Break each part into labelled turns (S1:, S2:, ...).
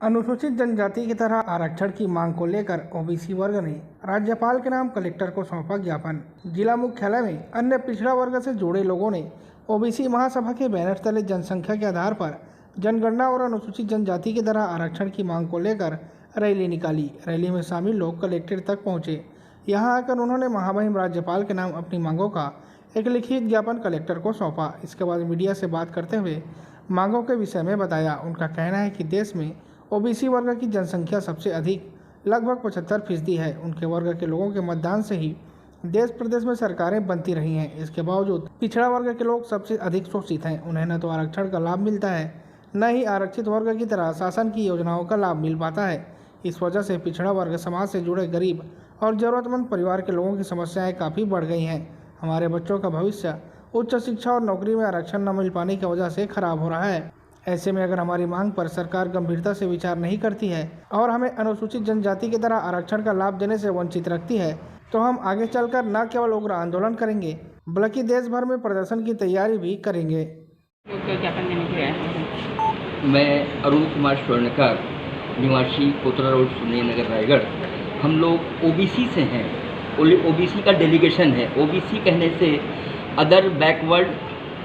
S1: अनुसूचित जनजाति की तरह आरक्षण की मांग को लेकर ओबीसी वर्ग ने राज्यपाल के नाम कलेक्टर को सौंपा ज्ञापन। जिला मुख्यालय में अन्य पिछड़ा वर्ग से जुड़े लोगों ने ओबीसी महासभा के बैनर तले जनसंख्या के आधार पर जनगणना और अनुसूचित जनजाति की तरह आरक्षण की मांग को लेकर रैली निकाली। रैली में शामिल लोग कलेक्ट्रेट तक पहुंचे। यहां आकर उन्होंने महामहिम राज्यपाल के नाम अपनी मांगों का एक लिखित ज्ञापन कलेक्टर को सौंपा। इसके बाद मीडिया से बात करते हुए मांगों के विषय में बताया। उनका कहना है कि देश में ओबीसी वर्ग की जनसंख्या सबसे अधिक लगभग 75% है। उनके वर्ग के लोगों के मतदान से ही देश प्रदेश में सरकारें बनती रही हैं। इसके बावजूद पिछड़ा वर्ग के लोग सबसे अधिक शोषित हैं। उन्हें न तो आरक्षण का लाभ मिलता है, न ही आरक्षित वर्ग की तरह शासन की योजनाओं का लाभ मिल पाता है। इस वजह से पिछड़ा वर्ग समाज से जुड़े गरीब और जरूरतमंद परिवार के लोगों की समस्याएं काफ़ी बढ़ गई हैं। हमारे बच्चों का भविष्य उच्च शिक्षा और नौकरी में आरक्षण न मिल पाने की वजह से खराब हो रहा है। ऐसे में अगर हमारी मांग पर सरकार गंभीरता से विचार नहीं करती है और हमें अनुसूचित जनजाति की तरह आरक्षण का लाभ देने से वंचित रखती है, तो हम आगे चलकर न केवल उग्र आंदोलन करेंगे बल्कि देश भर में प्रदर्शन की तैयारी भी करेंगे।
S2: मैं अरुण कुमार स्वर्णकर, निवासी कोतरा रोड, सुनिए नगर, रायगढ़। हम लोग ओबीसी से हैं। ओबीसी का डेलीगेशन है। ओबीसी कहने से अदर बैकवर्ड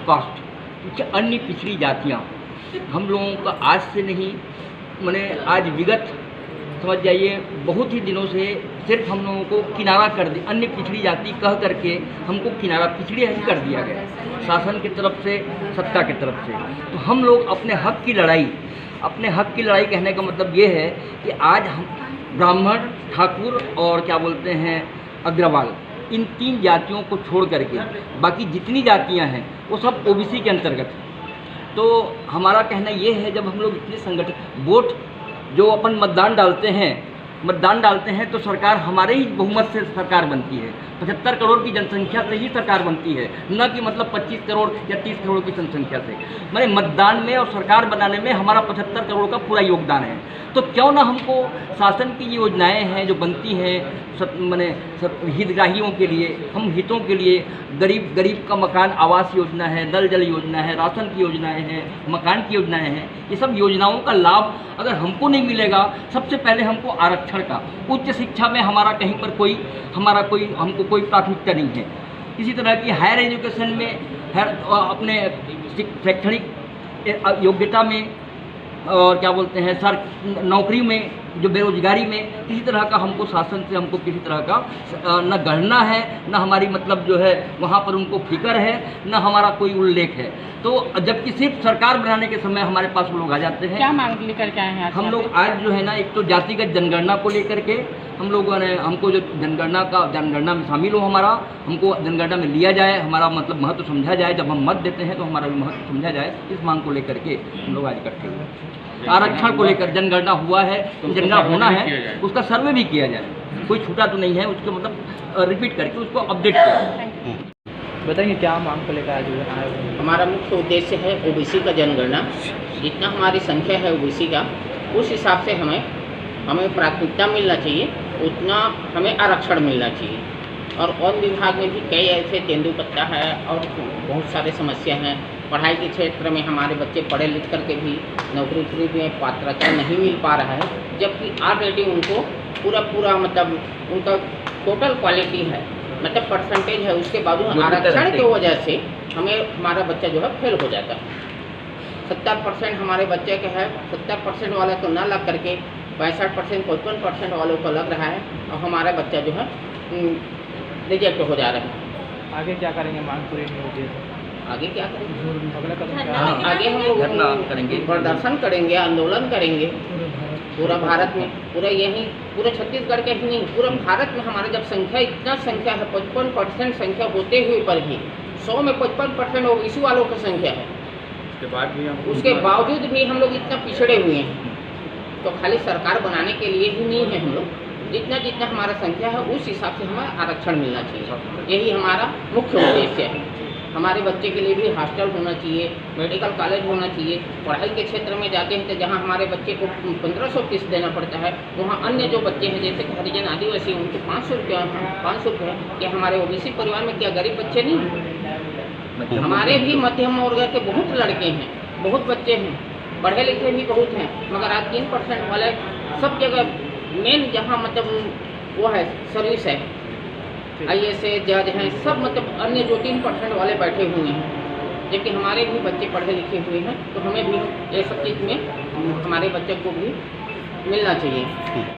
S2: कास्ट, कुछ अन्य पिछड़ी जातियाँ। हम लोगों का आज से नहीं, मैंने आज विगत समझ जाइए बहुत ही दिनों से सिर्फ हम लोगों को किनारा कर दिया, अन्य पिछड़ी जाति कह करके हमको किनारा पिछड़ी ही कर दिया गया शासन की तरफ से, सत्ता की तरफ से। तो हम लोग अपने हक की लड़ाई कहने का मतलब ये है कि आज हम ब्राह्मण, ठाकुर और क्या बोलते हैं अग्रवाल, इन 3 जातियों को छोड़ करके बाकी जितनी जातियां हैं वो सब ओबीसी के अंतर्गत हैं। तो हमारा कहना ये है, जब हम लोग इतने संगठित वोट जो अपन मतदान डालते हैं तो सरकार हमारे ही बहुमत से सरकार बनती है। 75 करोड़ की जनसंख्या से ही सरकार बनती है, न कि मतलब 25 करोड़ या 30 करोड़ की जनसंख्या से। मैंने मतदान में और सरकार बनाने में हमारा 75 करोड़ का पूरा योगदान है। तो क्यों ना हमको शासन की योजनाएं हैं जो बनती हैं हितग्राहियों के लिए, हम हितों के लिए, गरीब का मकान आवास योजना है, नल जल योजना है, राशन की योजनाएं हैं, मकान की योजनाएं हैं, ये सब योजनाओं का लाभ अगर हमको नहीं मिलेगा, सबसे पहले हमको आरक्षण का, उच्च शिक्षा में हमारा कहीं पर हमको कोई प्राथमिकता नहीं है। इसी तरह की हायर एजुकेशन में, अपने शैक्षणिक योग्यता में और क्या बोलते हैं नौकरी में, जो बेरोजगारी में, किसी तरह का हमको शासन से हमको किसी तरह का न गणना है, न हमारी मतलब जो है वहाँ पर उनको फिक्र है, न हमारा कोई उल्लेख है। तो जबकि सिर्फ सरकार बनाने के समय हमारे पास वो लोग आ जाते हैं।
S3: क्या मांग लेकर के आए हैं
S2: हम लोग आज जो है ना, एक तो जातिगत जनगणना को लेकर के हम लोगों ने, हमको जो जनगणना में शामिल हो, हमको जनगणना में लिया जाए, हमारा मतलब महत्व समझा जाए। जब हम मत देते हैं तो हमारा महत्व समझा जाए। इस मांग को लेकर के हम लोग आज इकट्ठे हुए। आरक्षण को लेकर जनगणना हुआ है, जनगणना होना है, उसका सर्वे भी किया जाए, कोई छूटा तो नहीं है, उसके मतलब रिपीट करके उसको अपडेट किया जाए।
S4: बताइए क्या मांग को लेकर आज आए हैं?
S5: हमारा मुख्य उद्देश्य है ओबीसी का जनगणना। जितना हमारी संख्या है ओबीसी का, उस हिसाब से हमें प्राथमिकता मिलना चाहिए, उतना हमें आरक्षण मिलना चाहिए। और वन विभाग में भी कई ऐसे तेंदुपत्ता है और बहुत सारे समस्या हैं। पढ़ाई के क्षेत्र में हमारे बच्चे पढ़े लिख करके भी नौकरी में पात्रता नहीं मिल पा रहा है, जबकि ऑलरेडी उनको पूरा मतलब उनका टोटल क्वालिटी है, मतलब परसेंटेज है, उसके बावजूद आरक्षण की वजह से हमारा बच्चा जो है फेल हो जाता है। 70% हमारे बच्चे के है, 70% वाले तो ना लग करके 65%, 55% वालों को लग रहा है, और हमारा बच्चा जो है रिजेक्ट हो जा रहा है।
S4: आगे क्या करेंगे? मांग पूरी नहीं होगी,
S5: आगे क्या करेंगे?
S4: हाँ।
S5: आगे हम लोग
S2: करेंगे,
S5: प्रदर्शन करेंगे, आंदोलन करेंगे पूरा भारत में, पूरे छत्तीसगढ़ के ही नहीं, पूरे भारत में। हमारा जब इतना संख्या है, 55% संख्या होते हुए पर भी 100 में 55% ओबीसी वालों की संख्या है, उसके बावजूद भी हम लोग इतना पिछड़े हुए हैं। तो खाली सरकार बनाने के लिए ही नहीं है, हम लोग जितना हमारा संख्या है उस हिसाब से हमें आरक्षण मिलना चाहिए। यही हमारा मुख्य उद्देश्य है। हमारे बच्चे के लिए भी हॉस्टल होना चाहिए, मेडिकल कॉलेज होना चाहिए। पढ़ाई के क्षेत्र में जाते हैं तो जहाँ हमारे बच्चे को 1500 फीस देना पड़ता है, वहाँ अन्य जो बच्चे हैं जैसे कि हरिजन आदिवासी, उनको 500 रुपये है। क्या हमारे ओबीसी परिवार में क्या गरीब बच्चे नहीं हैं? हमारे भी मध्यम वर्ग के बहुत लड़के हैं, बहुत बच्चे हैं, पढ़े लिखे भी बहुत हैं, मगर आज 3% वाले सब जगह मेन जहाँ मतलब वो है सर्विस है, IAS जज हैं, सब मतलब अन्य जो 3% वाले बैठे हुए हैं, जबकि हमारे भी बच्चे पढ़े लिखे हुए हैं, तो हमें भी ये सब चीज़ में हमारे बच्चे को भी मिलना चाहिए।